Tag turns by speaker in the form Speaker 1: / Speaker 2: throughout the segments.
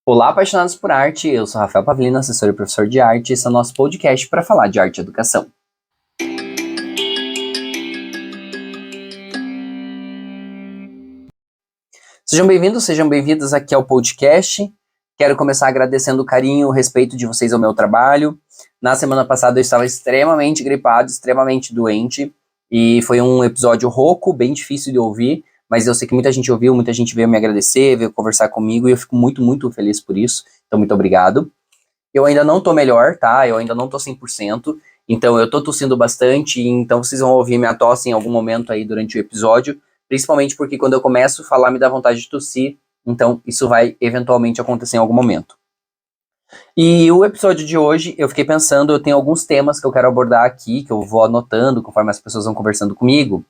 Speaker 1: Olá, apaixonados por arte, eu sou Rafael Pavlina, assessor e professor de arte, e esse é o nosso podcast para falar de arte e educação. Sejam bem-vindos, sejam bem-vindas aqui ao podcast. Quero começar agradecendo o carinho, o respeito de vocês ao meu trabalho. Na semana passada eu estava extremamente gripado, extremamente doente, e foi um episódio rouco, bem difícil de ouvir, mas eu sei que muita gente ouviu, muita gente veio me agradecer, veio conversar comigo, e eu fico muito, muito feliz por isso, então muito obrigado. Eu ainda não tô melhor, tá? Eu ainda não tô 100%, então eu tô tossindo bastante, então vocês vão ouvir minha tosse em algum momento aí durante o episódio, principalmente porque quando eu começo a falar me dá vontade de tossir, então isso vai eventualmente acontecer em algum momento. E o episódio de hoje, eu fiquei pensando, eu tenho alguns temas que eu quero abordar aqui, que eu vou anotando conforme as pessoas vão conversando comigo,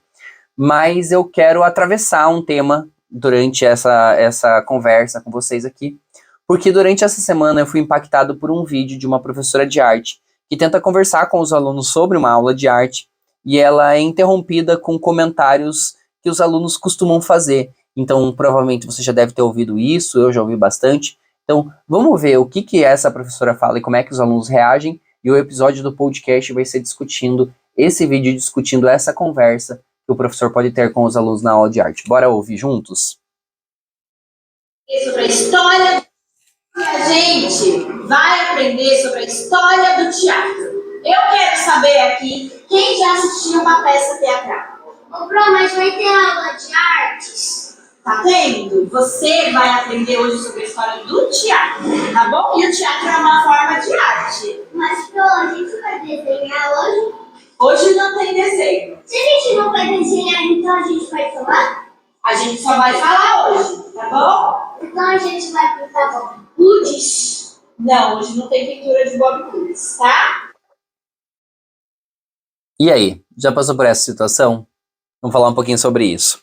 Speaker 1: mas eu quero atravessar um tema durante essa conversa com vocês aqui, porque durante essa semana eu fui impactado por um vídeo de uma professora de arte que tenta conversar com os alunos sobre uma aula de arte e ela é interrompida com comentários que os alunos costumam fazer. Então, provavelmente você já deve ter ouvido isso, eu já ouvi bastante. Então, vamos ver o que essa professora fala e como é que os alunos reagem. E o episódio do podcast vai ser discutindo esse vídeo, discutindo essa conversa que o professor pode ter com os alunos na aula de arte. Bora ouvir juntos?
Speaker 2: Sobre a história, e a gente vai aprender sobre a história do teatro. Eu quero saber aqui quem já assistiu uma peça teatral.
Speaker 3: Ô, Pro, mas vai ter aula de artes?
Speaker 2: Tá vendo? Você vai aprender hoje sobre a história do teatro, tá bom? E o teatro é uma forma de arte.
Speaker 3: Mas, Pro, a gente vai desenhar hoje?
Speaker 2: Hoje não tem desenho.
Speaker 3: Se a gente não vai desenhar, então a gente vai falar?
Speaker 2: A gente só vai falar hoje, tá bom?
Speaker 3: Então a gente vai pintar Bob Goods?
Speaker 2: Não, hoje não tem pintura de Bob Goods, tá?
Speaker 1: E aí, já passou por essa situação? Vamos falar um pouquinho sobre isso.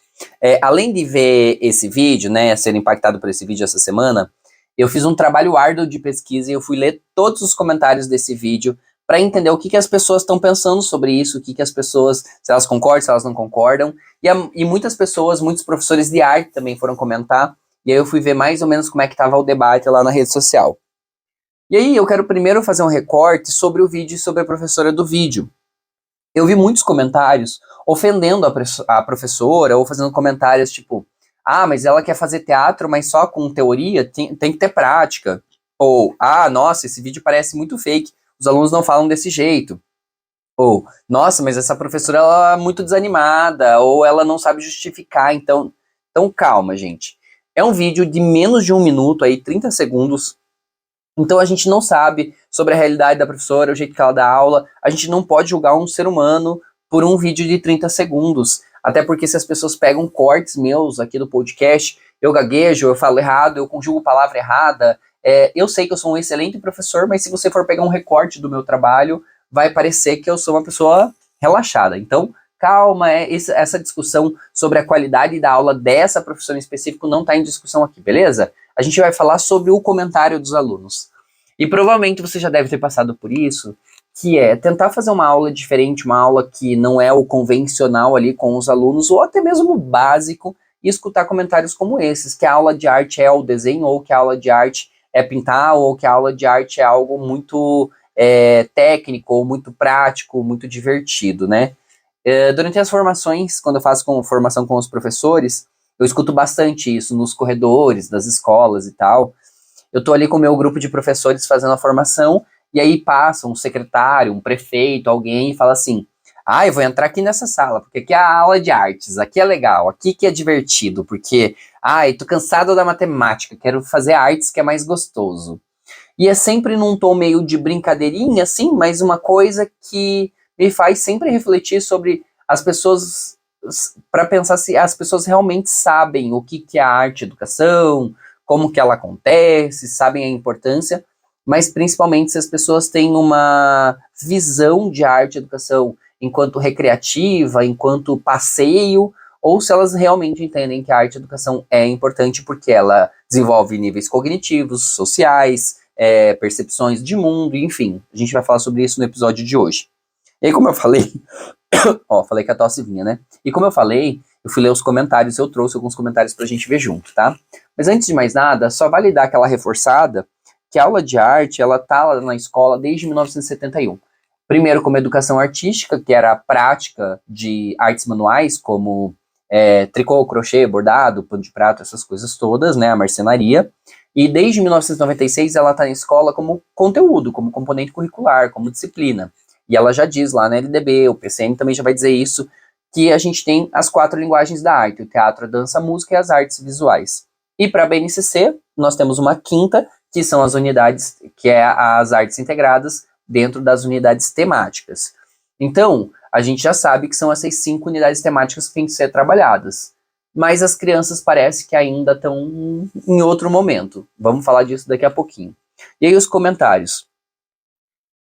Speaker 1: Além de ver esse vídeo, né, ser impactado por esse vídeo essa semana, eu fiz um trabalho árduo de pesquisa e eu fui ler todos os comentários desse vídeo para entender o que as pessoas estão pensando sobre isso, o que as pessoas, se elas concordam, se elas não concordam. E muitas pessoas, muitos professores de arte também foram comentar, e aí eu fui ver mais ou menos como é que estava o debate lá na rede social. E aí eu quero primeiro fazer um recorte sobre o vídeo e sobre a professora do vídeo. Eu vi muitos comentários ofendendo a professora, ou fazendo comentários tipo, mas ela quer fazer teatro, mas só com teoria, tem que ter prática. Ou, nossa, esse vídeo parece muito fake, os alunos não falam desse jeito. Ou, nossa, mas essa professora ela é muito desanimada, ou ela não sabe justificar, então calma, gente. É um vídeo de menos de 1 minuto, aí 30 segundos, então a gente não sabe sobre a realidade da professora, o jeito que ela dá aula, a gente não pode julgar um ser humano por um vídeo de 30 segundos, até porque se as pessoas pegam cortes meus aqui do podcast, eu gaguejo, eu falo errado, eu conjugo palavra errada, eu sei que eu sou um excelente professor, mas se você for pegar um recorte do meu trabalho, vai parecer que eu sou uma pessoa relaxada. Então, calma, essa discussão sobre a qualidade da aula dessa professora em específico não está em discussão aqui, beleza? A gente vai falar sobre o comentário dos alunos. E provavelmente você já deve ter passado por isso, que é tentar fazer uma aula diferente, uma aula que não é o convencional ali com os alunos, ou até mesmo o básico, e escutar comentários como esses, que a aula de arte é o desenho, ou que a aula de arte é pintar, ou que a aula de arte é algo muito técnico, ou muito prático, muito divertido, né? Durante as formações, quando eu faço formação com os professores, eu escuto bastante isso nos corredores das escolas e tal. Eu tô ali com o meu grupo de professores fazendo a formação, e aí passa um secretário, um prefeito, alguém e fala assim, eu vou entrar aqui nessa sala, porque aqui é a aula de artes, aqui é legal, aqui que é divertido, porque, tô cansado da matemática, quero fazer artes que é mais gostoso. E é sempre num tom meio de brincadeirinha, assim, mas uma coisa que me faz sempre refletir sobre as pessoas, para pensar se as pessoas realmente sabem o que é a arte e educação, como que ela acontece, sabem a importância, mas principalmente se as pessoas têm uma visão de arte e educação enquanto recreativa, enquanto passeio, ou se elas realmente entendem que a arte e educação é importante porque ela desenvolve níveis cognitivos, sociais, percepções de mundo, enfim. A gente vai falar sobre isso no episódio de hoje. E aí, como eu falei, falei que a tosse vinha, né? E como eu falei, Eu fui ler os comentários, eu trouxe alguns comentários pra gente ver junto, tá? Mas antes de mais nada, só vale dar aquela reforçada que a aula de arte, ela tá lá na escola desde 1971. Primeiro como educação artística, que era a prática de artes manuais, como tricô, crochê, bordado, pano de prato, essas coisas todas, né, a marcenaria. E desde 1996 ela está na escola como conteúdo, como componente curricular, como disciplina. E ela já diz lá na LDB, o PCM também já vai dizer isso, que a gente tem as 4 linguagens da arte, o teatro, a dança, a música e as artes visuais. E para a BNCC, nós temos uma quinta, que são as unidades, que é as artes integradas dentro das unidades temáticas. Então, a gente já sabe que são essas 5 unidades temáticas que têm que ser trabalhadas. Mas as crianças parece que ainda estão em outro momento. Vamos falar disso daqui a pouquinho. E aí os comentários.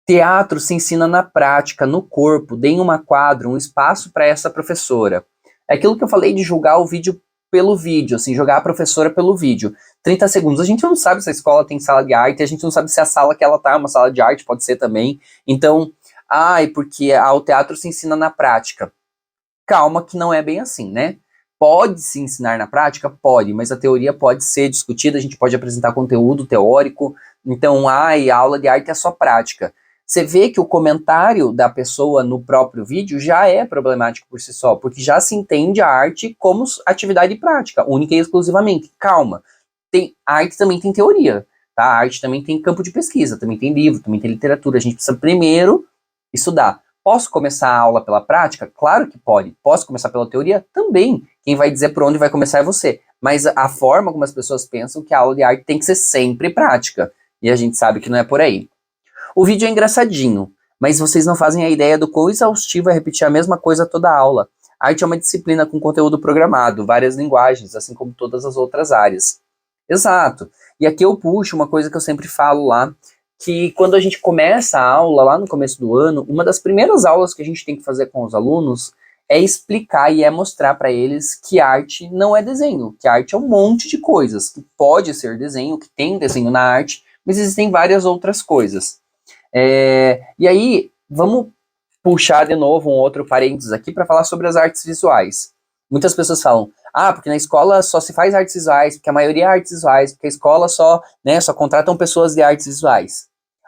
Speaker 1: Teatro se ensina na prática, no corpo, deem uma quadra, um espaço para essa professora. É aquilo que eu falei de julgar o vídeo pelo vídeo, assim, jogar a professora pelo vídeo. 30 segundos. A gente não sabe se a escola tem sala de arte, a gente não sabe se a sala que ela tá é uma sala de arte, pode ser também. Então, porque o teatro se ensina na prática. Calma que não é bem assim, né? Pode se ensinar na prática? Pode, mas a teoria pode ser discutida, a gente pode apresentar conteúdo teórico. Então, a aula de arte é só prática. Você vê que o comentário da pessoa no próprio vídeo já é problemático por si só, porque já se entende a arte como atividade prática, única e exclusivamente. Calma, a arte também tem teoria, tá? A arte também tem campo de pesquisa, também tem livro, também tem literatura. A gente precisa primeiro estudar. Posso começar a aula pela prática? Claro que pode. Posso começar pela teoria? Também. Quem vai dizer por onde vai começar é você. Mas a forma como as pessoas pensam que a aula de arte tem que ser sempre prática. E a gente sabe que não é por aí. O vídeo é engraçadinho, mas vocês não fazem a ideia do quão exaustivo é repetir a mesma coisa toda a aula. A arte é uma disciplina com conteúdo programado, várias linguagens, assim como todas as outras áreas. Exato. E aqui eu puxo uma coisa que eu sempre falo lá, que quando a gente começa a aula, lá no começo do ano, uma das primeiras aulas que a gente tem que fazer com os alunos é explicar e é mostrar para eles que arte não é desenho, que arte é um monte de coisas, que pode ser desenho, que tem desenho na arte, mas existem várias outras coisas. E aí, vamos puxar de novo um outro parênteses aqui para falar sobre as artes visuais. Muitas pessoas falam, porque na escola só se faz artes visuais, porque a maioria é artes visuais, porque a escola só contratam pessoas de artes visuais.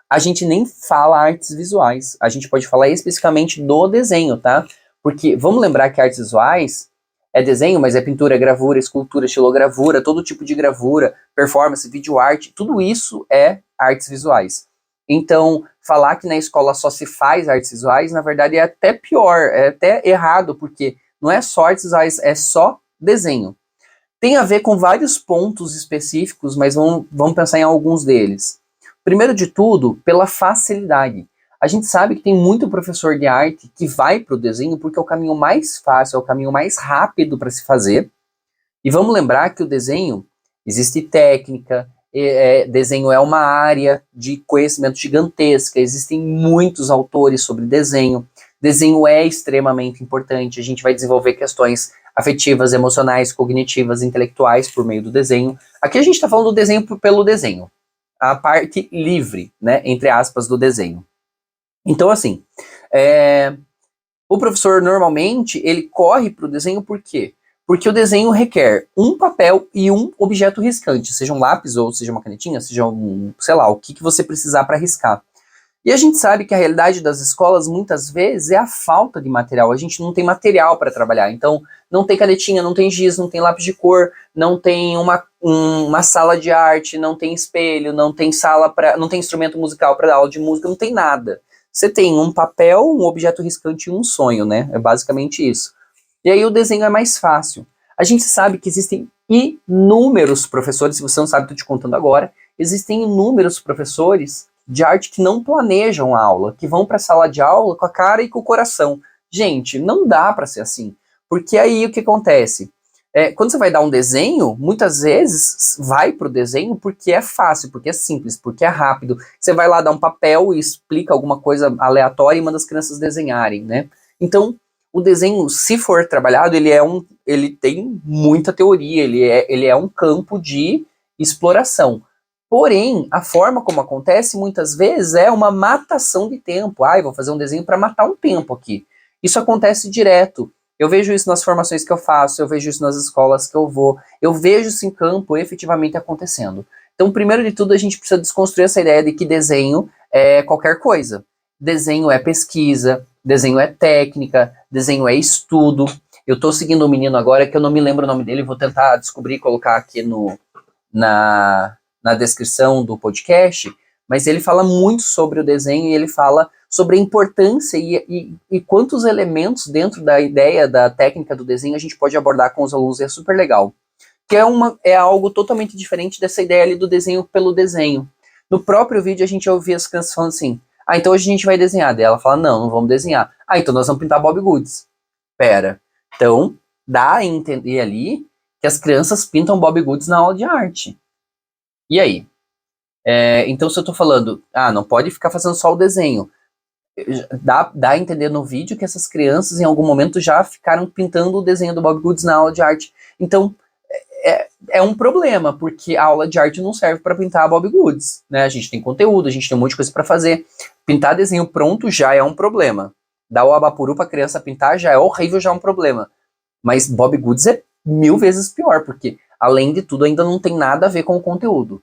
Speaker 1: A gente nem fala artes visuais, a gente pode falar especificamente do desenho, tá? Porque vamos lembrar que artes visuais é desenho, mas é pintura, gravura, escultura, estilogravura, todo tipo de gravura, performance, videoarte, tudo isso é artes visuais. Então, falar que na escola só se faz artes visuais, na verdade é até pior, é até errado, porque não é só artes visuais, é só desenho. Tem a ver com vários pontos específicos, mas vamos pensar em alguns deles. Primeiro de tudo, pela facilidade. A gente sabe que tem muito professor de arte que vai para o desenho porque é o caminho mais fácil, é o caminho mais rápido para se fazer. E vamos lembrar que o desenho, existe técnica, desenho é uma área de conhecimento gigantesca, existem muitos autores sobre desenho. Desenho é extremamente importante, a gente vai desenvolver questões afetivas, emocionais, cognitivas, intelectuais por meio do desenho. Aqui a gente está falando do desenho pelo desenho, a parte livre, né, entre aspas, do desenho. Então, assim, o professor normalmente ele corre para o desenho por quê? Porque o desenho requer um papel e um objeto riscante, seja um lápis ou seja uma canetinha, seja sei lá, o que você precisar para riscar. E a gente sabe que a realidade das escolas muitas vezes é a falta de material. A gente não tem material para trabalhar. Então, não tem canetinha, não tem giz, não tem lápis de cor, não tem uma sala de arte, não tem espelho, não tem não tem instrumento musical para dar aula de música, não tem nada. Você tem um papel, um objeto riscante e um sonho, né? É basicamente isso. E aí o desenho é mais fácil. A gente sabe que existem inúmeros professores, se você não sabe, estou te contando agora, existem inúmeros professores de arte que não planejam a aula, que vão para a sala de aula com a cara e com o coração. Gente, não dá para ser assim, porque aí o que acontece? Quando você vai dar um desenho, muitas vezes vai para o desenho porque é fácil, porque é simples, porque é rápido. Você vai lá dar um papel e explica alguma coisa aleatória e manda as crianças desenharem, né? Então, o desenho, se for trabalhado, ele tem muita teoria, ele é um campo de exploração. Porém, a forma como acontece muitas vezes é uma matação de tempo. Vou fazer um desenho para matar um tempo aqui. Isso acontece direto. Eu vejo isso nas formações que eu faço, eu vejo isso nas escolas que eu vou, eu vejo isso em campo efetivamente acontecendo. Então, primeiro de tudo, a gente precisa desconstruir essa ideia de que desenho é qualquer coisa. Desenho é pesquisa, desenho é técnica, desenho é estudo. Eu estou seguindo um menino agora que eu não me lembro o nome dele, vou tentar descobrir e colocar aqui na descrição do podcast, mas ele fala muito sobre o desenho e ele fala sobre a importância e quantos elementos dentro da ideia da técnica do desenho a gente pode abordar com os alunos, e é super legal. Que é algo totalmente diferente dessa ideia ali do desenho pelo desenho. No próprio vídeo a gente ouvia as crianças falando assim, então hoje a gente vai desenhar. Daí ela fala, não vamos desenhar. Então nós vamos pintar Bob Goods. Pera, então dá a entender ali que as crianças pintam Bob Goods na aula de arte. E aí? Então se eu tô falando, não pode ficar fazendo só o desenho. Dá a entender no vídeo que essas crianças em algum momento já ficaram pintando o desenho do Bob Goods na aula de arte. Então é um problema, porque a aula de arte não serve para pintar Bob Goods, né? A gente tem conteúdo, a gente tem um monte de coisa para fazer. Pintar desenho pronto já é um problema. Dar o abapuru para criança pintar já é horrível, já é um problema. Mas Bob Goods é 1000 vezes pior, porque além de tudo ainda não tem nada a ver com o conteúdo.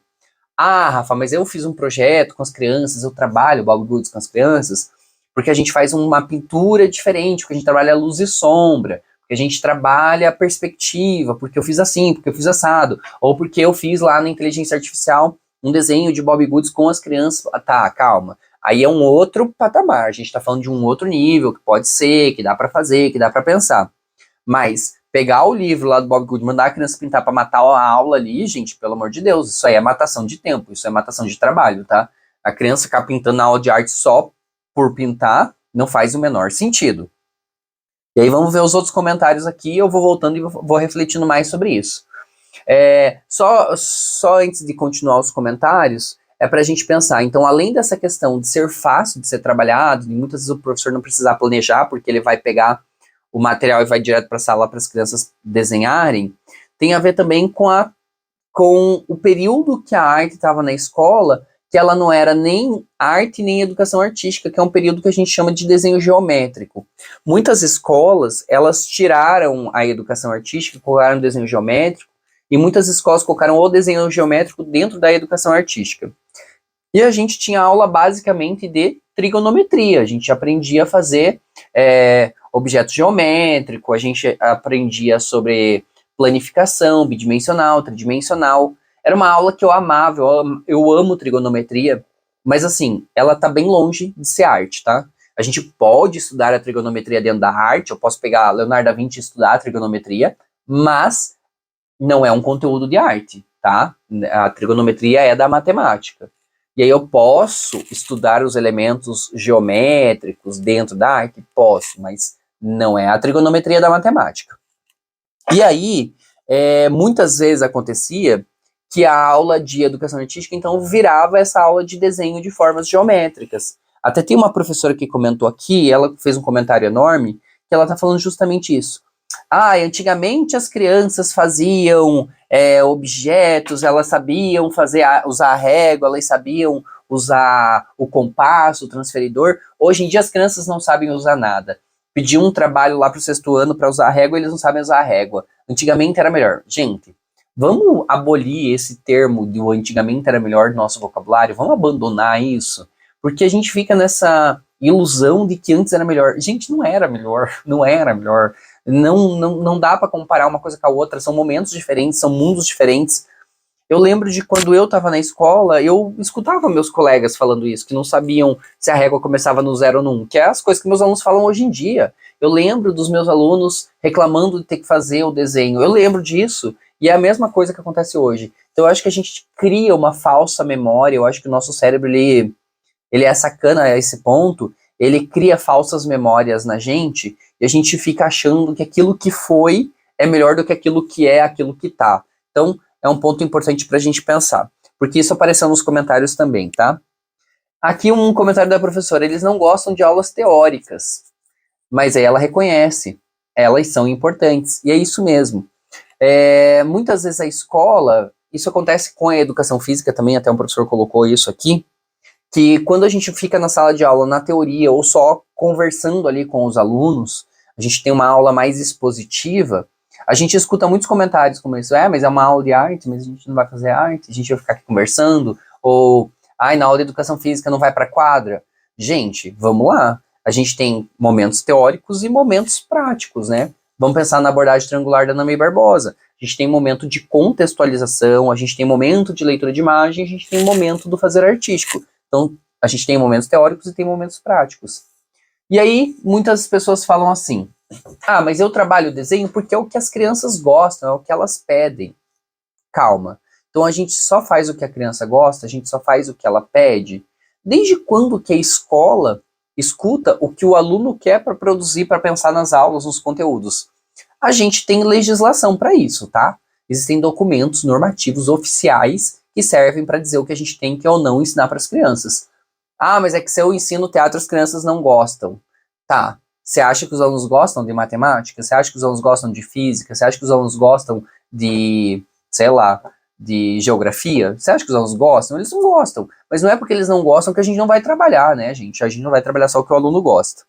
Speaker 1: Rafa, mas eu fiz um projeto com as crianças, eu trabalho Bob Goods com as crianças, porque a gente faz uma pintura diferente, porque a gente trabalha luz e sombra, porque a gente trabalha a perspectiva, porque eu fiz assim, porque eu fiz assado, ou porque eu fiz lá na inteligência artificial um desenho de Bob Goods com as crianças. Tá, calma. Aí é um outro patamar, a gente tá falando de um outro nível, que pode ser, que dá pra fazer, que dá pra pensar. Mas pegar o livro lá do Bob Goods, mandar a criança pintar pra matar a aula ali, gente, pelo amor de Deus, isso aí é matação de tempo, isso é matação de trabalho, tá? A criança ficar pintando na aula de arte só por pintar não faz o menor sentido. E aí vamos ver os outros comentários aqui, eu vou voltando e vou refletindo mais sobre isso. Só antes de continuar os comentários, é para a gente pensar, então além dessa questão de ser fácil de ser trabalhado, e muitas vezes o professor não precisar planejar, porque ele vai pegar o material e vai direto para a sala para as crianças desenharem, tem a ver também com o período que a arte estava na escola, que ela não era nem arte nem educação artística, que é um período que a gente chama de desenho geométrico. Muitas escolas, elas tiraram a educação artística, colocaram o desenho geométrico, e muitas escolas colocaram o desenho geométrico dentro da educação artística. E a gente tinha aula basicamente de trigonometria, a gente aprendia a fazer objeto geométrico, a gente aprendia sobre planificação, bidimensional, tridimensional. Era uma aula que eu amava, eu amo trigonometria, mas assim, ela tá bem longe de ser arte, tá? A gente pode estudar a trigonometria dentro da arte, eu posso pegar Leonardo da Vinci e estudar a trigonometria, mas não é um conteúdo de arte, tá? A trigonometria é da matemática. E aí eu posso estudar os elementos geométricos dentro da arte? Posso, mas não é a trigonometria da matemática. E aí, muitas vezes acontecia que a aula de educação artística, então, virava essa aula de desenho de formas geométricas. Até tem uma professora que comentou aqui, ela fez um comentário enorme, que ela está falando justamente isso. Antigamente as crianças faziam objetos, elas sabiam usar a régua, elas sabiam usar o compasso, o transferidor. Hoje em dia as crianças não sabem usar nada. Pedi um trabalho lá para o 6º ano para usar a régua, eles não sabem usar a régua. Antigamente era melhor. Gente, vamos abolir esse termo do antigamente era melhor do nosso vocabulário? Vamos abandonar isso? Porque a gente fica nessa ilusão de que antes era melhor. Gente, não era melhor, não era melhor. Não dá para comparar uma coisa com a outra, são momentos diferentes, são mundos diferentes. Eu lembro de quando eu estava na escola, eu escutava meus colegas falando isso, que não sabiam se a régua começava no 0 ou no 1, que é as coisas que meus alunos falam hoje em dia. Eu lembro dos meus alunos reclamando de ter que fazer o desenho, eu lembro disso, e é a mesma coisa que acontece hoje. Então eu acho que a gente cria uma falsa memória, eu acho que o nosso cérebro, ele é sacana a esse ponto, ele cria falsas memórias na gente, e a gente fica achando que aquilo que foi é melhor do que aquilo que é, aquilo que tá. Então, é um ponto importante pra gente pensar, porque isso apareceu nos comentários também, tá? Aqui um comentário da professora, eles não gostam de aulas teóricas, mas aí ela reconhece, elas são importantes, e é isso mesmo. Muitas vezes a escola, isso acontece com a educação física também, até um professor colocou isso aqui, que quando a gente fica na sala de aula na teoria ou só conversando ali com os alunos, a gente tem uma aula mais expositiva, a gente escuta muitos comentários como isso, mas é uma aula de arte, mas a gente não vai fazer arte, a gente vai ficar aqui conversando, ou, na aula de educação física não vai para quadra. Gente, vamos lá, a gente tem momentos teóricos e momentos práticos, né? Vamos pensar na abordagem triangular da Ana May Barbosa. A gente tem momento de contextualização, a gente tem momento de leitura de imagem, a gente tem momento do fazer artístico. Então, a gente tem momentos teóricos e tem momentos práticos. E aí, muitas pessoas falam assim, mas eu trabalho o desenho porque é o que as crianças gostam, é o que elas pedem. Calma. Então, a gente só faz o que a criança gosta, a gente só faz o que ela pede. Desde quando que a escola escuta o que o aluno quer para produzir, para pensar nas aulas, nos conteúdos? A gente tem legislação para isso, tá? Existem documentos normativos oficiais que servem para dizer o que a gente tem que ou não ensinar para as crianças. Mas é que se eu ensino teatro, as crianças não gostam. Tá, você acha que os alunos gostam de matemática? Você acha que os alunos gostam de física? Você acha que os alunos gostam de, sei lá, de geografia? Você acha que os alunos gostam? Eles não gostam. Mas não é porque eles não gostam que a gente não vai trabalhar, né, gente? A gente não vai trabalhar só o que o aluno gosta.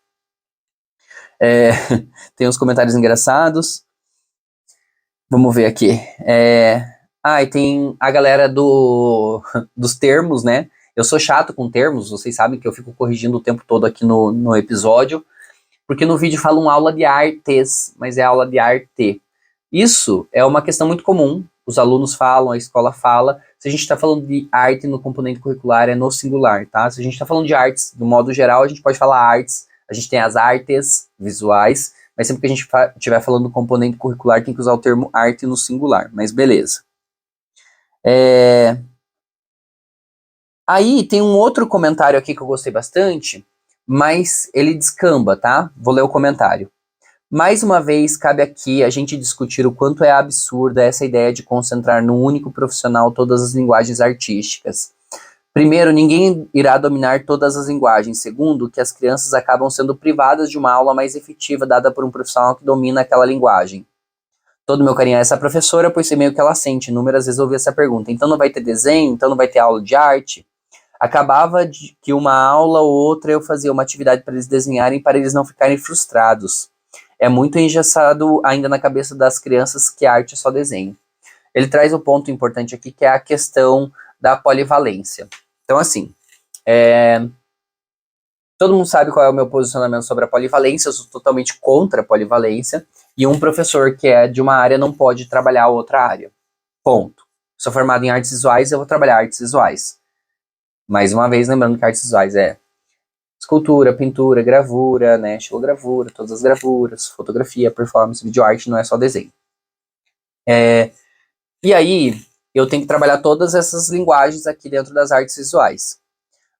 Speaker 1: Tem uns comentários engraçados. Vamos ver aqui. E tem a galera dos termos, né? Eu sou chato com termos, vocês sabem que eu fico corrigindo o tempo todo aqui no episódio, porque no vídeo fala uma aula de artes, mas é aula de arte. Isso é uma questão muito comum, os alunos falam, a escola fala. Se a gente está falando de arte no componente curricular, é no singular, tá? Se a gente está falando de artes, do modo geral, a gente pode falar artes, a gente tem as artes visuais, mas sempre que a gente estiver falando do componente curricular, tem que usar o termo arte no singular, mas beleza. Aí tem um outro comentário aqui que eu gostei bastante, mas ele descamba, tá? Vou ler o comentário. Mais uma vez, cabe aqui a gente discutir o quanto é absurda essa ideia de concentrar num único profissional todas as linguagens artísticas. Primeiro, ninguém irá dominar todas as linguagens. Segundo, que as crianças acabam sendo privadas de uma aula mais efetiva dada por um profissional que domina aquela linguagem. Todo meu carinho a essa professora, pois sei meio que ela sente. Inúmeras vezes eu ouvi essa pergunta. Então não vai ter desenho? Então não vai ter aula de arte? Acabava de que uma aula ou outra eu fazia uma atividade para eles desenharem, para eles não ficarem frustrados. É muito engessado ainda na cabeça das crianças que a arte é só desenho. Ele traz um ponto importante aqui, que é a questão da polivalência. Então, assim, todo mundo sabe qual é o meu posicionamento sobre a polivalência. Eu sou totalmente contra a polivalência, e um professor que é de uma área não pode trabalhar outra área. Ponto. Sou formado em artes visuais, eu vou trabalhar artes visuais. Mais uma vez, lembrando que artes visuais é escultura, pintura, gravura, né, estilogravura, todas as gravuras, fotografia, performance, videoarte, não é só desenho. E aí, eu tenho que trabalhar todas essas linguagens aqui dentro das artes visuais.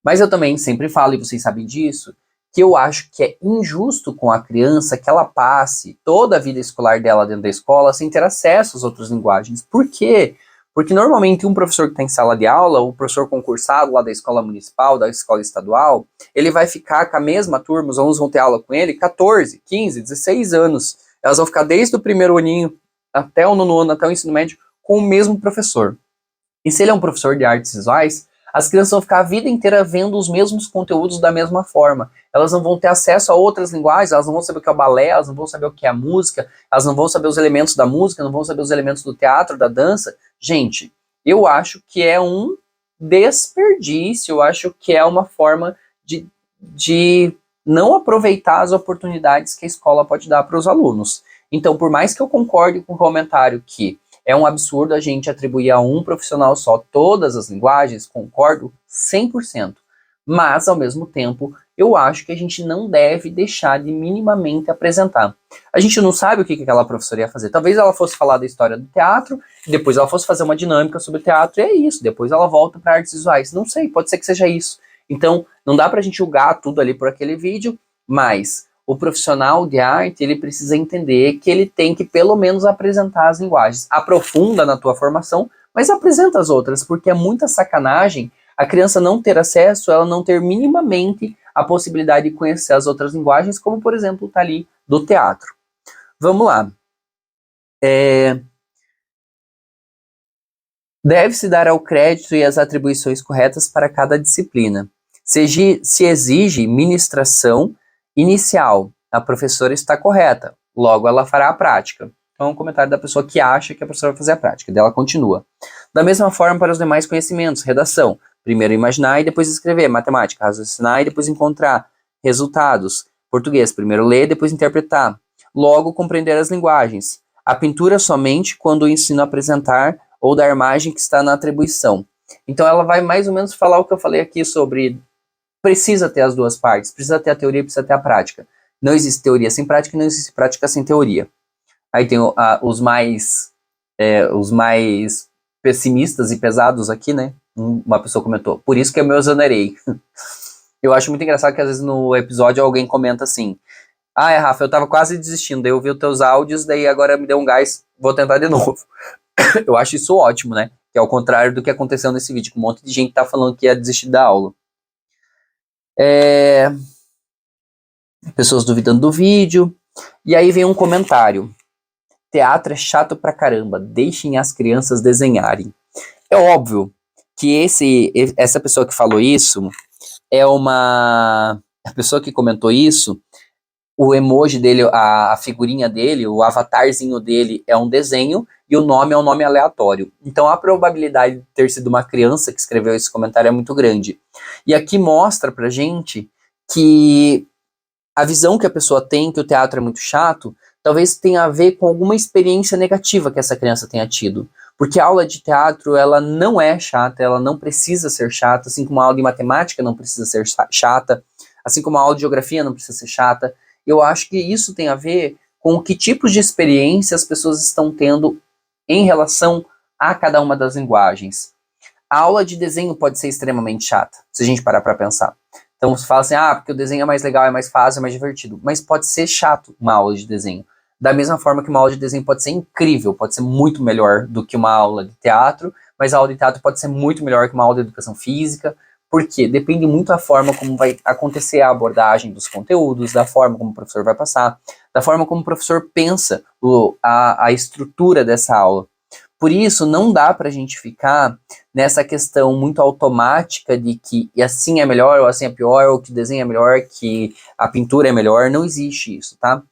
Speaker 1: Mas eu também sempre falo, e vocês sabem disso, que eu acho que é injusto com a criança que ela passe toda a vida escolar dela dentro da escola sem ter acesso às outras linguagens. Por quê? Porque normalmente um professor que está em sala de aula, o professor concursado lá da escola municipal, da escola estadual, ele vai ficar com a mesma turma, os alunos vão ter aula com ele 14, 15, 16 anos. Elas vão ficar desde o primeiro aninho até o nono ano, até o ensino médio, com o mesmo professor. E se ele é um professor de artes visuais, as crianças vão ficar a vida inteira vendo os mesmos conteúdos da mesma forma. Elas não vão ter acesso a outras linguagens, elas não vão saber o que é o balé, elas não vão saber o que é a música, elas não vão saber os elementos da música, não vão saber os elementos do teatro, da dança. Gente, eu acho que é um desperdício, eu acho que é uma forma de não aproveitar as oportunidades que a escola pode dar para os alunos. Então, por mais que eu concorde com o comentário que é um absurdo a gente atribuir a um profissional só todas as linguagens, concordo 100%. Mas, ao mesmo tempo, eu acho que a gente não deve deixar de minimamente apresentar. A gente não sabe o que aquela professora ia fazer. Talvez ela fosse falar da história do teatro, depois ela fosse fazer uma dinâmica sobre o teatro, e é isso. Depois ela volta para artes visuais. Não sei, pode ser que seja isso. Então, não dá pra gente julgar tudo ali por aquele vídeo, mas o profissional de arte, ele precisa entender que ele tem que pelo menos apresentar as linguagens. Aprofunda na tua formação, mas apresenta as outras, porque é muita sacanagem a criança não ter acesso, ela não ter minimamente a possibilidade de conhecer as outras linguagens, como, por exemplo, tá ali do teatro. Vamos lá. Deve-se dar ao crédito e as atribuições corretas para cada disciplina. Se exige ministração inicial a professora está correta, logo ela fará a prática. Então é um comentário da pessoa que acha que a professora vai fazer a prática, dela continua. Da mesma forma para os demais conhecimentos, redação, primeiro imaginar e depois escrever, matemática, raciocinar e depois encontrar resultados, português, primeiro ler, depois interpretar, logo compreender as linguagens, a pintura somente quando o ensino a apresentar ou da imagem que está na atribuição. Então ela vai mais ou menos falar o que eu falei aqui sobre precisa ter as duas partes, precisa ter a teoria, precisa ter a prática. Não existe teoria sem prática e não existe prática sem teoria. Aí tem os mais pessimistas e pesados aqui, né? Uma pessoa comentou, por isso que eu me exonerei. Eu acho muito engraçado que às vezes no episódio alguém comenta assim, Rafa, eu tava quase desistindo, daí eu vi os teus áudios, daí agora me deu um gás, vou tentar de novo. Eu acho isso ótimo, né? Que é ao contrário do que aconteceu nesse vídeo, que um monte de gente tá falando que ia desistir da aula. Pessoas duvidando do vídeo. E aí vem um comentário. Teatro é chato pra caramba, deixem as crianças desenharem. É óbvio que essa pessoa que falou isso a pessoa que comentou isso, o emoji dele, a figurinha dele, o avatarzinho dele é um desenho e o nome é um nome aleatório. Então a probabilidade de ter sido uma criança que escreveu esse comentário é muito grande. E aqui mostra pra gente que a visão que a pessoa tem, que o teatro é muito chato, talvez tenha a ver com alguma experiência negativa que essa criança tenha tido. Porque a aula de teatro, ela não é chata, ela não precisa ser chata, assim como a aula de matemática não precisa ser chata, assim como a aula de geografia não precisa ser chata. Eu acho que isso tem a ver com que tipos de experiência as pessoas estão tendo em relação a cada uma das linguagens. A aula de desenho pode ser extremamente chata, se a gente parar para pensar. Então você fala assim, porque o desenho é mais legal, é mais fácil, é mais divertido. Mas pode ser chato uma aula de desenho. Da mesma forma que uma aula de desenho pode ser incrível, pode ser muito melhor do que uma aula de teatro, mas a aula de teatro pode ser muito melhor que uma aula de educação física. Por quê? Depende muito da forma como vai acontecer a abordagem dos conteúdos, da forma como o professor vai passar, da forma como o professor pensa a estrutura dessa aula. Por isso, não dá pra gente ficar nessa questão muito automática de que assim é melhor, ou assim é pior, ou que o desenho é melhor, que a pintura é melhor. Não existe isso, tá?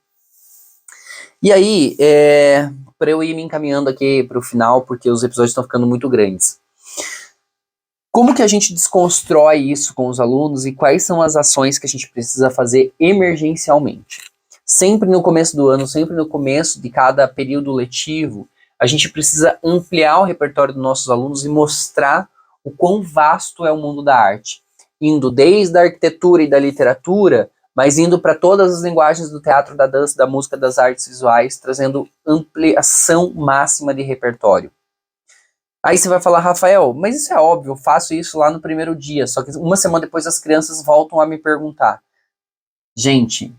Speaker 1: E aí, para eu ir me encaminhando aqui para o final, porque os episódios estão ficando muito grandes. Como que a gente desconstrói isso com os alunos e quais são as ações que a gente precisa fazer emergencialmente? Sempre no começo do ano, sempre no começo de cada período letivo, a gente precisa ampliar o repertório dos nossos alunos e mostrar o quão vasto é o mundo da arte. Indo desde a arquitetura e da literatura, mas indo para todas as linguagens do teatro, da dança, da música, das artes visuais, trazendo ampliação máxima de repertório. Aí você vai falar, Rafael, mas isso é óbvio, eu faço isso lá no primeiro dia, só que uma semana depois as crianças voltam a me perguntar. Gente,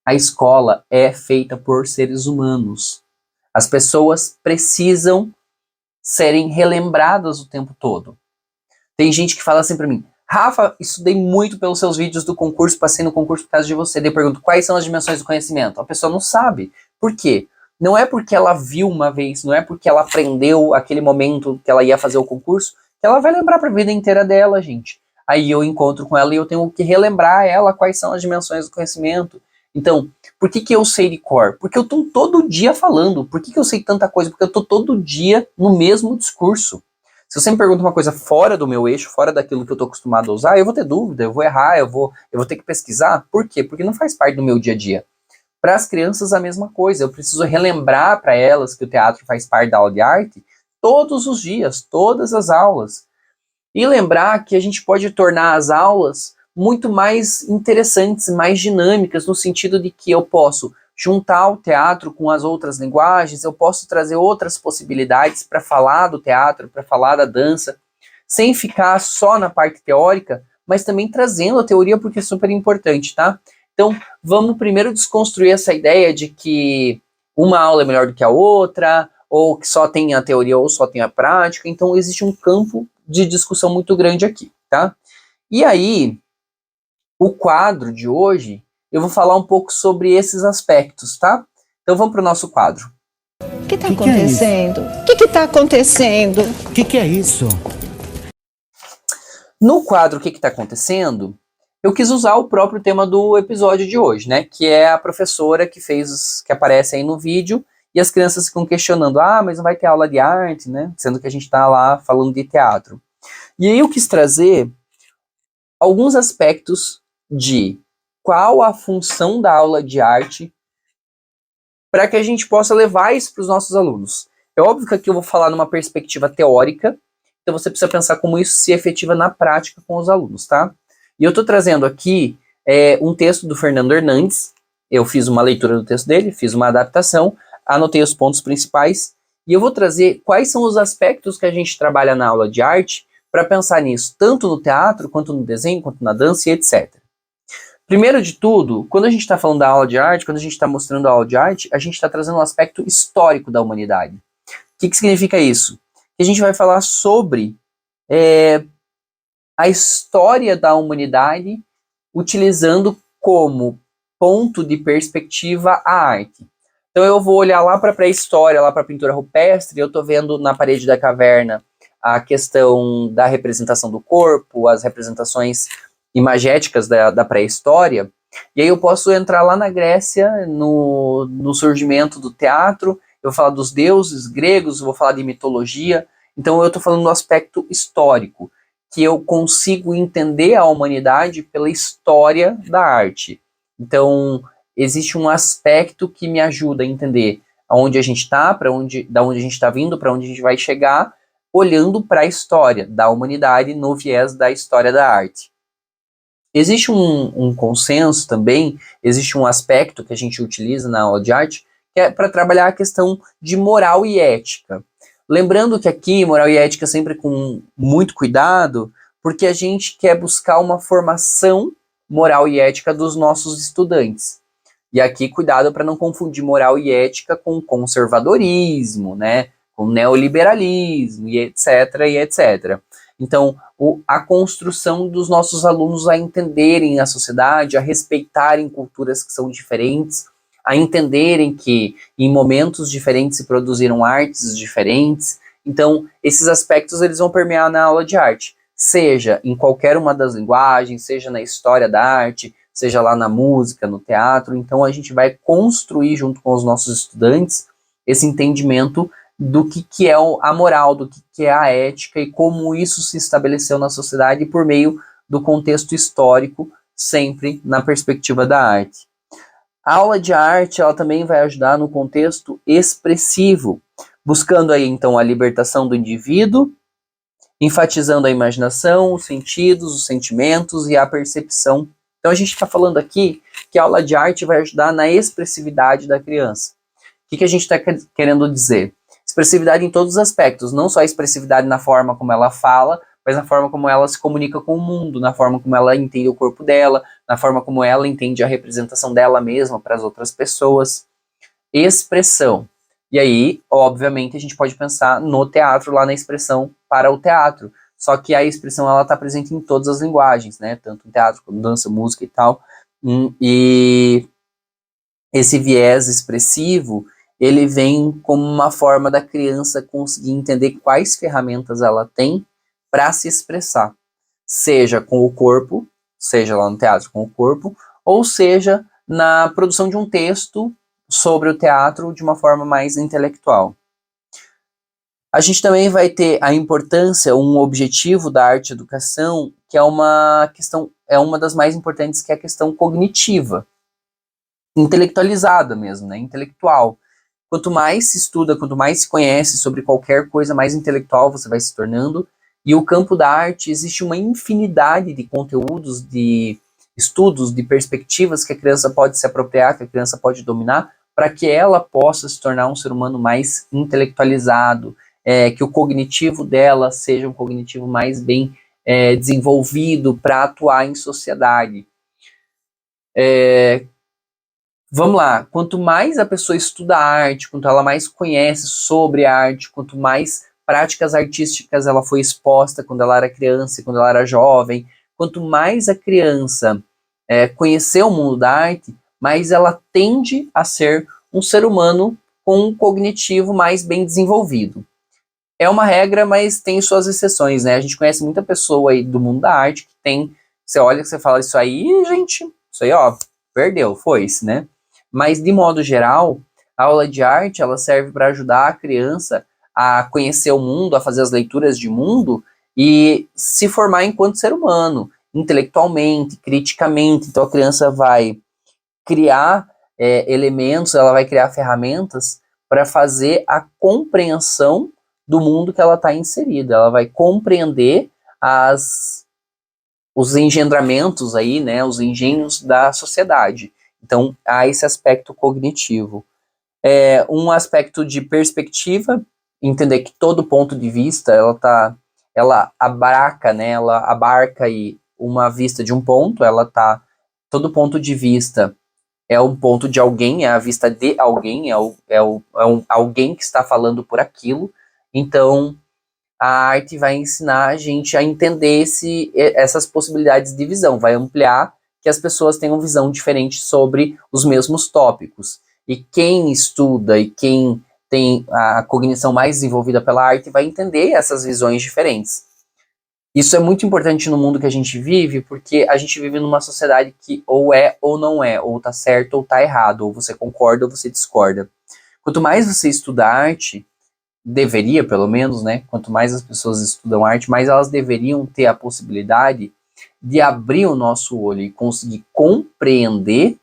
Speaker 1: a escola é feita por seres humanos. As pessoas precisam serem relembradas o tempo todo. Tem gente que fala assim pra mim, Rafa, estudei muito pelos seus vídeos do concurso, passei no concurso por causa de você. Daí eu pergunto, quais são as dimensões do conhecimento? A pessoa não sabe. Por quê? Não é porque ela viu uma vez, não é porque ela aprendeu aquele momento que ela ia fazer o concurso, que ela vai lembrar pra vida inteira dela, gente. Aí eu encontro com ela e eu tenho que relembrar ela quais são as dimensões do conhecimento. Então, por que eu sei de cor? Porque eu tô todo dia falando. Por que eu sei tanta coisa? Porque eu tô todo dia no mesmo discurso. Se você me pergunta uma coisa fora do meu eixo, fora daquilo que eu tô acostumado a usar, eu vou ter dúvida, eu vou errar, eu vou ter que pesquisar. Por quê? Porque não faz parte do meu dia a dia. Para as crianças, a mesma coisa. Eu preciso relembrar para elas que o teatro faz parte da aula de arte todos os dias, todas as aulas. E lembrar que a gente pode tornar as aulas muito mais interessantes, mais dinâmicas, no sentido de que eu posso juntar o teatro com as outras linguagens, eu posso trazer outras possibilidades para falar do teatro, para falar da dança, sem ficar só na parte teórica, mas também trazendo a teoria, porque é super importante, tá? Então, vamos primeiro desconstruir essa ideia de que uma aula é melhor do que a outra, ou que só tem a teoria ou só tem a prática. Então, existe um campo de discussão muito grande aqui, tá? E aí, o quadro de hoje, eu vou falar um pouco sobre esses aspectos, tá? Então vamos para o nosso quadro.
Speaker 4: O que está acontecendo? O que está acontecendo?
Speaker 5: O que é isso?
Speaker 1: No quadro O que está acontecendo, eu quis usar o próprio tema do episódio de hoje, né? Que é a professora que aparece aí no vídeo, e as crianças ficam questionando, mas não vai ter aula de arte, né? Sendo que a gente está lá falando de teatro. E aí eu quis trazer alguns aspectos de qual a função da aula de arte para que a gente possa levar isso para os nossos alunos. É óbvio que aqui eu vou falar numa perspectiva teórica, então você precisa pensar como isso se efetiva na prática com os alunos, tá? E eu estou trazendo aqui um texto do Fernando Hernandes. Eu fiz uma leitura do texto dele, fiz uma adaptação, anotei os pontos principais, e eu vou trazer quais são os aspectos que a gente trabalha na aula de arte para pensar nisso, tanto no teatro, quanto no desenho, quanto na dança e etc. Primeiro de tudo, quando a gente está falando da aula de arte, quando a gente está mostrando a aula de arte, a gente está trazendo um aspecto histórico da humanidade. O que significa isso? Que a gente vai falar sobre a história da humanidade utilizando como ponto de perspectiva a arte. Então eu vou olhar lá para a pré-história, lá para a pintura rupestre, eu estou vendo na parede da caverna a questão da representação do corpo, as representações imagéticas da pré-história, e aí eu posso entrar lá na Grécia, no surgimento do teatro, eu vou falar dos deuses gregos, vou falar de mitologia, então eu estou falando do aspecto histórico, que eu consigo entender a humanidade pela história da arte. Então, existe um aspecto que me ajuda a entender aonde a gente está, da onde a gente está vindo, para onde a gente vai chegar, olhando para a história da humanidade no viés da história da arte. Existe um consenso também, existe um aspecto que a gente utiliza na aula de arte, que é para trabalhar a questão de moral e ética. Lembrando que aqui, moral e ética sempre com muito cuidado, porque a gente quer buscar uma formação moral e ética dos nossos estudantes. E aqui, cuidado para não confundir moral e ética com conservadorismo, né? Com neoliberalismo, e etc. Então, a construção dos nossos alunos a entenderem a sociedade, a respeitarem culturas que são diferentes, a entenderem que em momentos diferentes se produziram artes diferentes. Então, esses aspectos eles vão permear na aula de arte, seja em qualquer uma das linguagens, seja na história da arte, seja lá na música, no teatro. Então, a gente vai construir junto com os nossos estudantes esse entendimento do que é a moral, do que é a ética e como isso se estabeleceu na sociedade por meio do contexto histórico, sempre na perspectiva da arte. A aula de arte ela também vai ajudar no contexto expressivo, buscando aí então a libertação do indivíduo, enfatizando a imaginação, os sentidos, os sentimentos e a percepção. Então a gente está falando aqui que a aula de arte vai ajudar na expressividade da criança. O que a gente está querendo dizer? Expressividade em todos os aspectos, não só a expressividade na forma como ela fala, mas na forma como ela se comunica com o mundo, na forma como ela entende o corpo dela, na forma como ela entende a representação dela mesma para as outras pessoas. Expressão. E aí, obviamente, a gente pode pensar no teatro, lá na expressão para o teatro. Só que a expressão ela está presente em todas as linguagens, né? Tanto no teatro como dança, música e tal. E esse viés expressivo ele vem como uma forma da criança conseguir entender quais ferramentas ela tem para se expressar, seja com o corpo, seja lá no teatro com o corpo, ou seja na produção de um texto sobre o teatro de uma forma mais intelectual. A gente também vai ter a importância, um objetivo da arte educação, que é uma questão, é uma das mais importantes, que é a questão cognitiva, intelectualizada mesmo, né, intelectual. Quanto mais se estuda, quanto mais se conhece sobre qualquer coisa, mais intelectual você vai se tornando. E o campo da arte, existe uma infinidade de conteúdos, de estudos, de perspectivas que a criança pode se apropriar, que a criança pode dominar, para que ela possa se tornar um ser humano mais intelectualizado, que o cognitivo dela seja um cognitivo mais bem desenvolvido para atuar em sociedade. Vamos lá, quanto mais a pessoa estuda arte, quanto ela mais conhece sobre a arte, quanto mais práticas artísticas ela foi exposta quando ela era criança e quando ela era jovem, quanto mais a criança conhecer o mundo da arte, mais ela tende a ser um ser humano com um cognitivo mais bem desenvolvido. É uma regra, mas tem suas exceções, né? A gente conhece muita pessoa aí do mundo da arte que tem Você olha e você fala, isso aí, gente, isso aí, ó, perdeu, foi-se, né? Mas, de modo geral, a aula de arte, ela serve para ajudar a criança a conhecer o mundo, a fazer as leituras de mundo e se formar enquanto ser humano, intelectualmente, criticamente. Então, a criança vai criar elementos, ela vai criar ferramentas para fazer a compreensão do mundo que ela está inserida. Ela vai compreender os engendramentos aí, né, os engenhos da sociedade. Então, há esse aspecto cognitivo. Um aspecto de perspectiva, entender que todo ponto de vista, ela abarca, né, ela abarca aí uma vista de um ponto, todo ponto de vista é um ponto de alguém, é a vista de alguém, alguém que está falando por aquilo. Então, a arte vai ensinar a gente a entender essas possibilidades de visão, vai ampliar que as pessoas tenham visão diferente sobre os mesmos tópicos. E quem estuda e quem tem a cognição mais desenvolvida pela arte vai entender essas visões diferentes. Isso é muito importante no mundo que a gente vive, porque a gente vive numa sociedade que ou é ou não é, ou tá certo ou tá errado, ou você concorda ou você discorda. Quanto mais você estuda arte, deveria pelo menos, né? Quanto mais as pessoas estudam arte, mais elas deveriam ter a possibilidade de abrir o nosso olho e conseguir compreender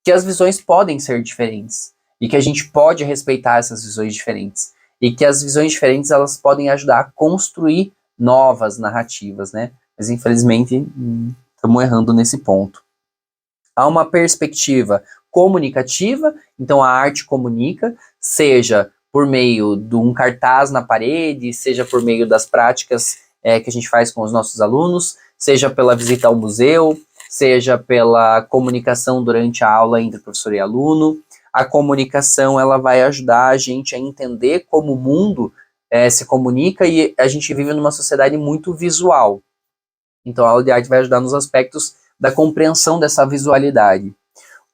Speaker 1: que as visões podem ser diferentes e que a gente pode respeitar essas visões diferentes e que as visões diferentes elas podem ajudar a construir novas narrativas, né? Mas infelizmente estamos errando nesse ponto. Há uma perspectiva comunicativa, então a arte comunica, seja por meio de um cartaz na parede, seja por meio das práticas que a gente faz com os nossos alunos, seja pela visita ao museu, seja pela comunicação durante a aula entre professor e aluno. A comunicação ela vai ajudar a gente a entender como o mundo se comunica e a gente vive numa sociedade muito visual. Então a aula de arte vai ajudar nos aspectos da compreensão dessa visualidade.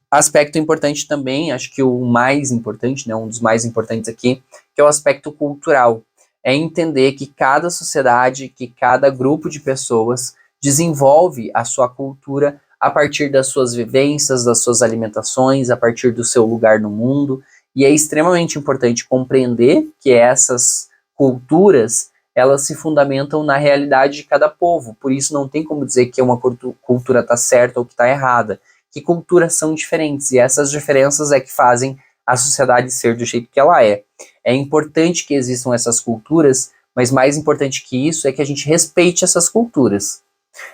Speaker 1: Aspecto importante também, acho que o mais importante, né, um dos mais importantes aqui, que é o aspecto cultural. É entender que cada sociedade, que cada grupo de pessoas desenvolve a sua cultura a partir das suas vivências, das suas alimentações, a partir do seu lugar no mundo. E é extremamente importante compreender que essas culturas, elas se fundamentam na realidade de cada povo. Por isso não tem como dizer que uma cultura está certa ou que está errada. Que culturas são diferentes e essas diferenças é que fazem a sociedade ser do jeito que ela é. É importante que existam essas culturas, mas mais importante que isso é que a gente respeite essas culturas.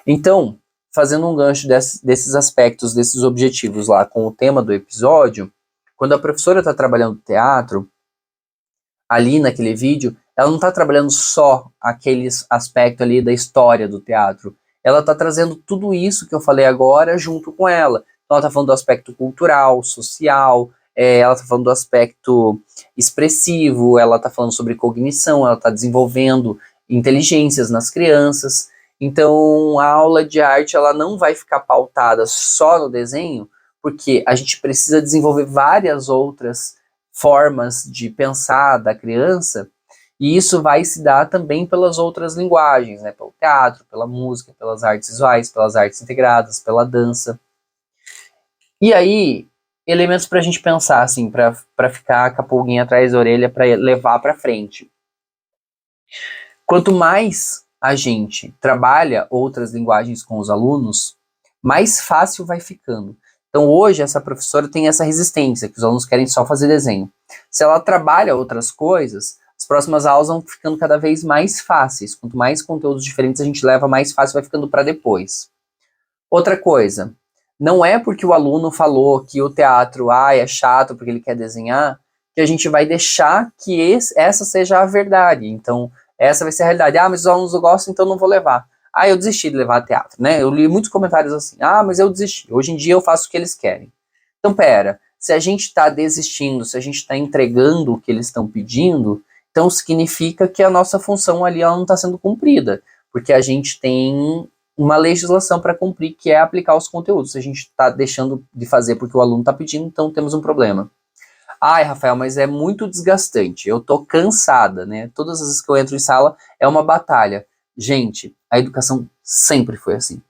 Speaker 1: Então, fazendo um gancho desses aspectos, desses objetivos lá com o tema do episódio, quando a professora está trabalhando teatro, ali naquele vídeo, ela não está trabalhando só aquele aspecto ali da história do teatro, ela está trazendo tudo isso que eu falei agora junto com ela. Então ela está falando do aspecto cultural, social, ela está falando do aspecto expressivo, ela está falando sobre cognição, ela está desenvolvendo inteligências nas crianças. Então a aula de arte ela não vai ficar pautada só no desenho, porque a gente precisa desenvolver várias outras formas de pensar da criança. E isso vai se dar também pelas outras linguagens, né? Pelo teatro, pela música, pelas artes visuais, pelas artes integradas, pela dança. E aí, elementos para a gente pensar, assim, para ficar com a pulguinha atrás da orelha, para levar para frente. Quanto mais a gente trabalha outras linguagens com os alunos, mais fácil vai ficando. Então hoje essa professora tem essa resistência, que os alunos querem só fazer desenho. Se ela trabalha outras coisas, as próximas aulas vão ficando cada vez mais fáceis. Quanto mais conteúdos diferentes a gente leva, mais fácil vai ficando para depois. Outra coisa, não é porque o aluno falou que o teatro é chato porque ele quer desenhar, que a gente vai deixar que essa seja a verdade. Então, essa vai ser a realidade. Mas os alunos não gostam, então não vou levar. Eu desisti de levar teatro, né? Eu li muitos comentários assim, mas eu desisti. Hoje em dia eu faço o que eles querem. Então, pera, se a gente está desistindo, se a gente está entregando o que eles estão pedindo, então significa que a nossa função ali ela não está sendo cumprida, porque a gente tem uma legislação para cumprir, que é aplicar os conteúdos. Se a gente está deixando de fazer porque o aluno está pedindo, então temos um problema. Rafael, mas é muito desgastante, eu tô cansada, né? Todas as vezes que eu entro em sala é uma batalha. Gente, A educação sempre foi assim.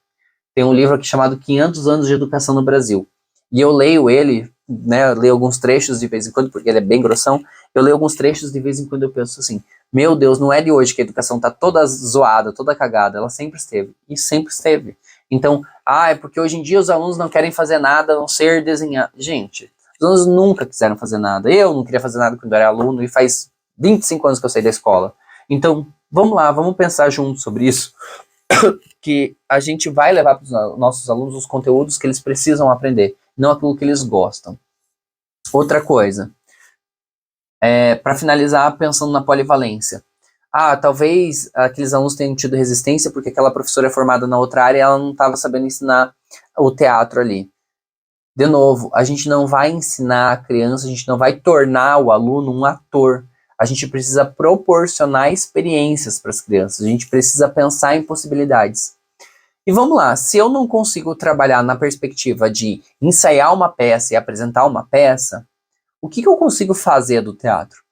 Speaker 1: Tem um livro aqui chamado 500 anos de educação no Brasil. E eu leio ele, né, eu leio alguns trechos de vez em quando, porque ele é bem grossão, eu leio alguns trechos de vez em quando eu penso assim, meu Deus, não é de hoje que a educação tá toda zoada, toda cagada, ela sempre esteve, e sempre esteve. Então, é porque hoje em dia os alunos não querem fazer nada, a não ser desenhar. Gente, os alunos nunca quiseram fazer nada, eu não queria fazer nada quando eu era aluno, e faz 25 anos que eu saí da escola. Então, vamos lá, vamos pensar juntos sobre isso, que a gente vai levar para os nossos alunos os conteúdos que eles precisam aprender, não aquilo que eles gostam. Outra coisa, para finalizar, pensando na polivalência. Talvez aqueles alunos tenham tido resistência porque aquela professora é formada na outra área e ela não estava sabendo ensinar o teatro ali. De novo, a gente não vai ensinar a criança, a gente não vai tornar o aluno um ator. A gente precisa proporcionar experiências para as crianças, a gente precisa pensar em possibilidades. E vamos lá, se eu não consigo trabalhar na perspectiva de ensaiar uma peça e apresentar uma peça, o que eu consigo fazer do teatro?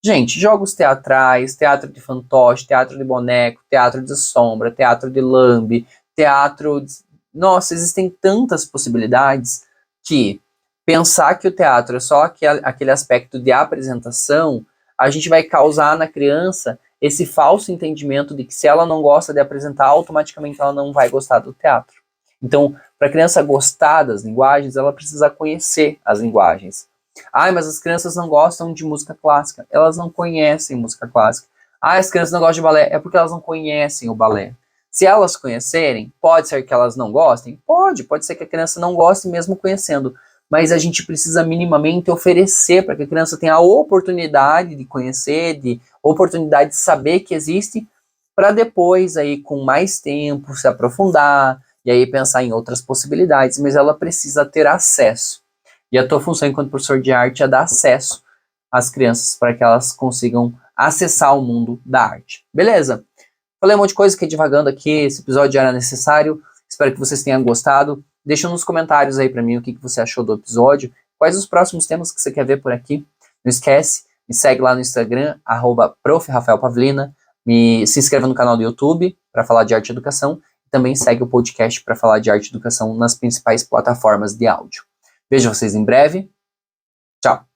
Speaker 1: Gente, jogos teatrais, teatro de fantoche, teatro de boneco, teatro de sombra, teatro de lambe, teatro... Nossa, existem tantas possibilidades que pensar que o teatro é só aquele aspecto de apresentação, a gente vai causar na criança esse falso entendimento de que se ela não gosta de apresentar, automaticamente ela não vai gostar do teatro. Então, para a criança gostar das linguagens, ela precisa conhecer as linguagens. Mas as crianças não gostam de música clássica, elas não conhecem música clássica. As crianças não gostam de balé, é porque elas não conhecem o balé. Se elas conhecerem, pode ser que elas não gostem? Pode ser que a criança não goste mesmo conhecendo. Mas a gente precisa minimamente oferecer para que a criança tenha a oportunidade de conhecer, de oportunidade de saber que existe, para depois, aí, com mais tempo, se aprofundar, e aí pensar em outras possibilidades, mas ela precisa ter acesso. E a tua função enquanto professor de arte é dar acesso às crianças para que elas consigam acessar o mundo da arte. Beleza? Falei um monte de coisa, fiquei divagando aqui, esse episódio era necessário, espero que vocês tenham gostado. Deixa nos comentários aí pra mim o que você achou do episódio, quais os próximos temas que você quer ver por aqui. Não esquece, me segue lá no Instagram, @prof.rafaelpavlina, se inscreva no canal do YouTube para falar de arte e educação, e também segue o podcast para falar de arte e educação nas principais plataformas de áudio. Vejo vocês em breve. Tchau!